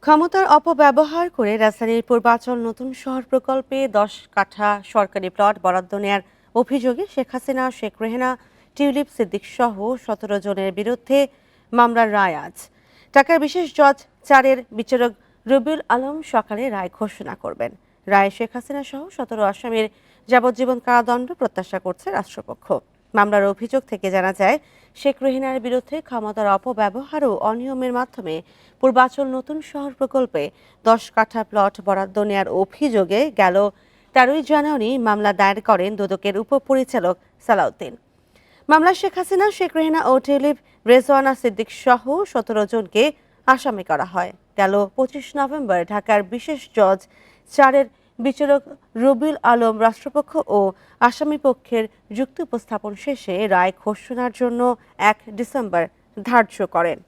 ক্ষমতার অপব্যবহার করে রাজধানীর পূর্বাচল নতুন শহর প্রকল্পে 10 কাঠা সরকারি প্লট বরাদ্দ নেয়ার অভিযোগে শেখ হাসিনা, শেখ রেহেনা, টিউলিপ সিদ্দিক সহ 17 জনের বিরুদ্ধে মামলার রায় আজ। ঢাকার বিশেষ জজ 4-এর বিচারক রবিউল আলম সকালে রায় ঘোষণা করবেন। রায়ে শেখ হাসিনা সহ 17 আসামির যাবজ্জীবন কারাদণ্ড প্রত্যাশা করছে রাষ্ট্রপক্ষ। মামলার অভিযোগ থেকে জানা যায়, শেখ রেহিনার বিরুদ্ধে ক্ষমতার অপব্যবহার ও অনিয়মের মাধ্যমে পূর্বাচল নতুন শহর প্রকল্পে 10 কাঠা প্লট বরাদ্দ নেয়ার অভিযোগে গেল 13 জানুয়ারি মামলা দায়ের করেন দুদকের উপপরিচালক সালাউদ্দিন। মামলায় শেখ হাসিনা, শেখ রেহিনা ও টিউলিপ রেজওয়ানা সিদ্দিক সহ 17 জনকে আসামি করা হয়। গেল 25 নভেম্বর ঢাকার বিশেষ জজ 4-এর বিচারক রবিউল আলম রাষ্ট্রপক্ষ ও আসামি পক্ষের যুক্তি উপস্থাপন শেষে রায় ঘোষণার জন্য 1 ডিসেম্বর ধার্য করেন।